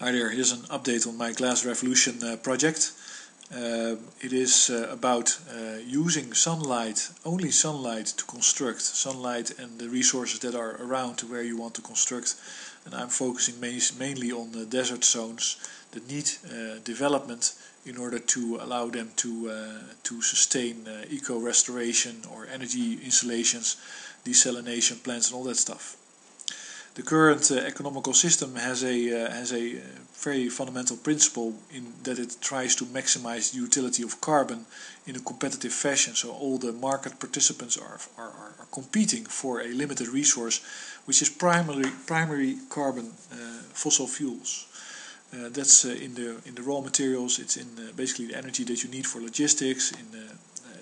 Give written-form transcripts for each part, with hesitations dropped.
Hi there, here's an update on my Glass Revolution project. It is about using sunlight, only sunlight, to construct, sunlight and the resources that are around where you want to construct. And I'm focusing mainly on the desert zones that need development in order to allow them to sustain eco-restoration or energy installations, desalination plants and all that stuff. The current economical system has a very fundamental principle in that it tries to maximize the utility of carbon in a competitive fashion. So all the market participants are competing for a limited resource, which is primary carbon, fossil fuels. That's in the raw materials. It's in basically the energy that you need for logistics, in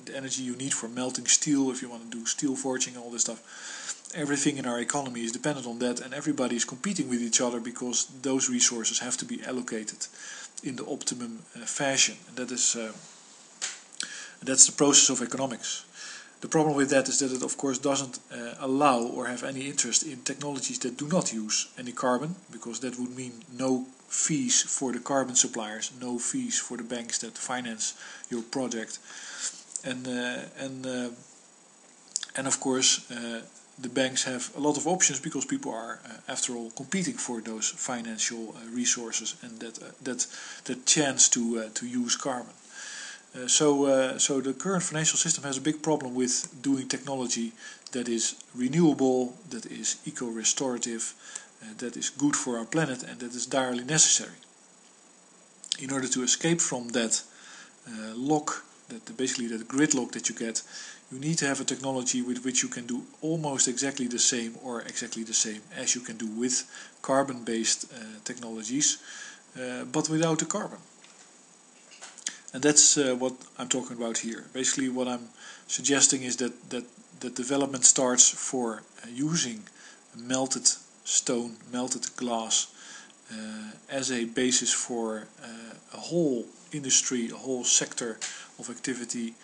the energy you need for melting steel if you want to do steel forging and all this stuff. Everything in our economy is dependent on that, and everybody is competing with each other because those resources have to be allocated in the optimum fashion. And that's the process of economics. The problem with that is that it of course doesn't allow or have any interest in technologies that do not use any carbon, because that would mean no fees for the carbon suppliers, no fees for the banks that finance your project, and of course the banks have a lot of options because people are, after all, competing for those financial resources and that chance to use carbon. So the current financial system has a big problem with doing technology that is renewable, that is eco-restorative, that is good for our planet, and that is direly necessary. In order to escape from that lock, basically that gridlock that you get, you need to have a technology with which you can do almost exactly the same or exactly the same as you can do with carbon-based technologies, but without the carbon. And that's what I'm talking about here. Basically what I'm suggesting is that development starts for using melted stone, melted glass as a basis for a whole industry, a whole sector of activity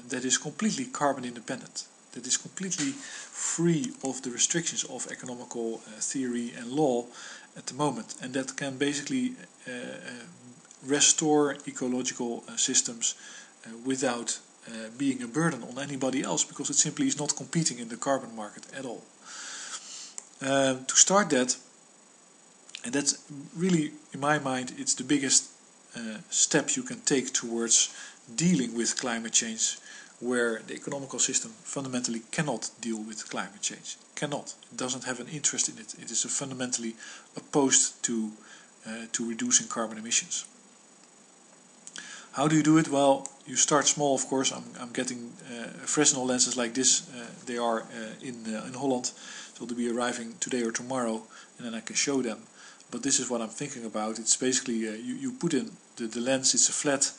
that is completely carbon independent, that is completely free of the restrictions of economical theory and law at the moment, and that can basically restore ecological systems without being a burden on anybody else, because it simply is not competing in the carbon market at all. To start that, and that's really, in my mind, it's the biggest step you can take towards dealing with climate change, where the economical system fundamentally cannot deal with climate change. Cannot. It doesn't have an interest in it. It is fundamentally opposed to reducing carbon emissions. How do you do it? Well, you start small, of course. I'm getting Fresnel lenses like this. They are in Holland, so they'll be arriving today or tomorrow, and then I can show them. But this is what I'm thinking about. It's basically you put in the lens. It's a flat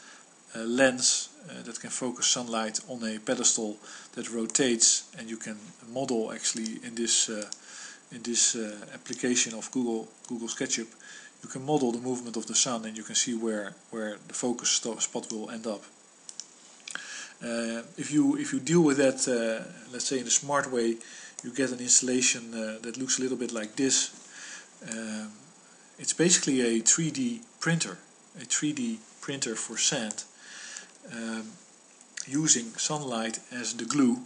lens that can focus sunlight on a pedestal that rotates, and you can model actually in this application of Google SketchUp. You can model the movement of the sun, and you can see where the focus spot will end up. If you deal with that, let's say in a smart way, you get an installation that looks a little bit like this. It's basically a 3D printer for sand, using sunlight as the glue,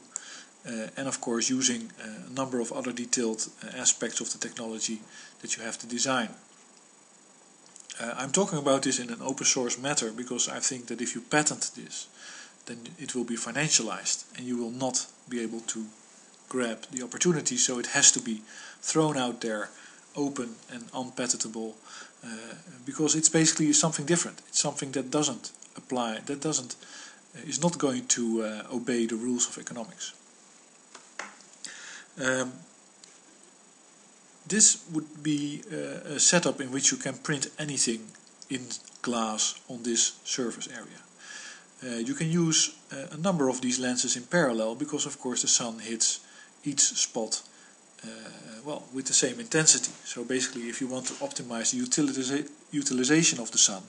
and of course using a number of other detailed aspects of the technology that you have to design. I'm talking about this in an open source matter because I think that if you patent this, then it will be financialized and you will not be able to grab the opportunity, so it has to be thrown out there, open and unpatentable, because it's basically something different. It's something that doesn't apply, is not going to obey the rules of economics. This would be a setup in which you can print anything in glass on this surface area. You can use a number of these lenses in parallel because of course the sun hits each spot with the same intensity. So basically if you want to optimize the utilization of the sun,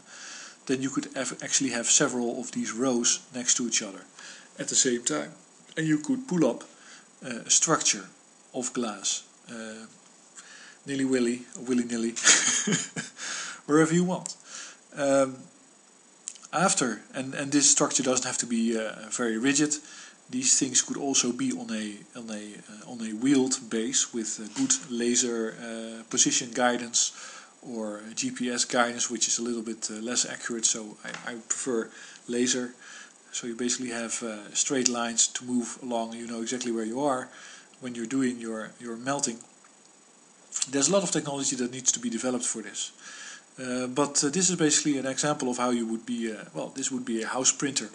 then you could actually have several of these rows next to each other at the same time. And you could pull up a structure of glass, willy-nilly, wherever you want. And this structure doesn't have to be very rigid. These things could also be on a wheeled base with good laser position guidance or GPS guidance, which is a little bit less accurate. So I prefer laser. So you basically have straight lines to move along. You know exactly where you are when you're doing your melting. There's a lot of technology that needs to be developed for this. But this is basically an example of how you would be, this would be a house printer.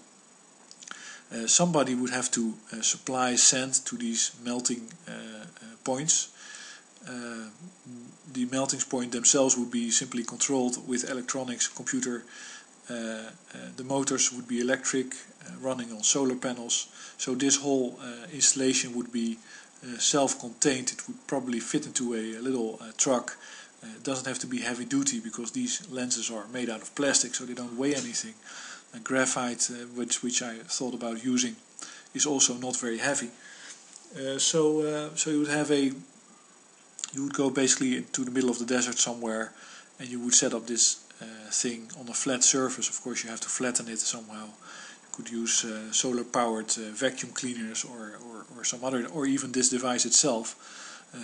Somebody would have to supply sand to these melting points. The melting points themselves would be simply controlled with electronics, computer. The motors would be electric, running on solar panels. So this whole installation would be self-contained. It would probably fit into a little truck. It doesn't have to be heavy duty because these lenses are made out of plastic, so they don't weigh anything. And graphite, which I thought about using, is also not very heavy. So you would you would go basically to the middle of the desert somewhere, and you would set up this thing on a flat surface. Of course, you have to flatten it somehow. You could use solar-powered vacuum cleaners or some other, or even this device itself,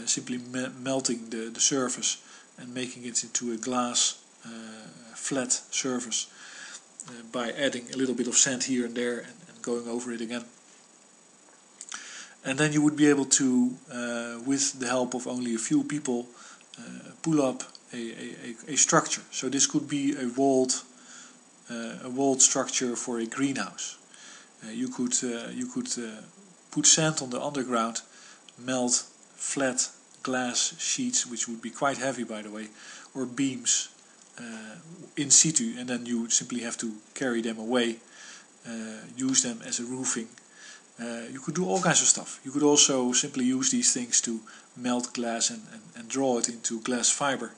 simply melting the surface and making it into a glass flat surface by adding a little bit of sand here and there and going over it again. And then you would be able to, with the help of only a few people, pull up a structure. So this could be a walled structure for a greenhouse. You could put sand on the underground, melt flat glass sheets, which would be quite heavy by the way, or beams in situ, and then you simply have to carry them away, use them as a roofing. You could do all kinds of stuff. You could also simply use these things to melt glass and draw it into glass fiber,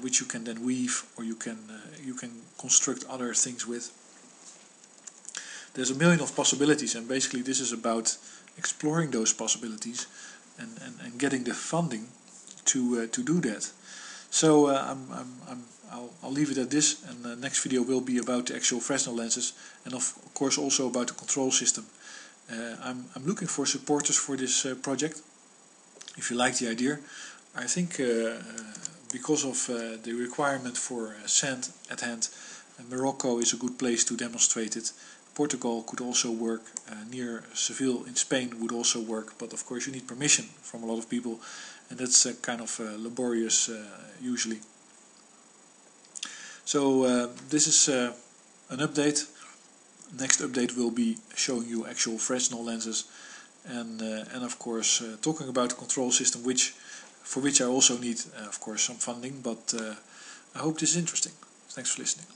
which you can then weave, or you can construct other things with. There's a million of possibilities, and basically this is about exploring those possibilities and getting the funding to do that. So I'll leave it at this, and the next video will be about the actual Fresnel lenses, and of course also about the control system. I'm looking for supporters for this project. If you like the idea, I think because of the requirement for sand at hand, Morocco is a good place to demonstrate it. Portugal could also work, near Seville in Spain would also work, but of course you need permission from a lot of people, and that's kind of laborious usually. So this is an update. Next update will be showing you actual Fresnel lenses, and of course talking about the control system, for which I also need of course some funding, but I hope this is interesting. Thanks for listening.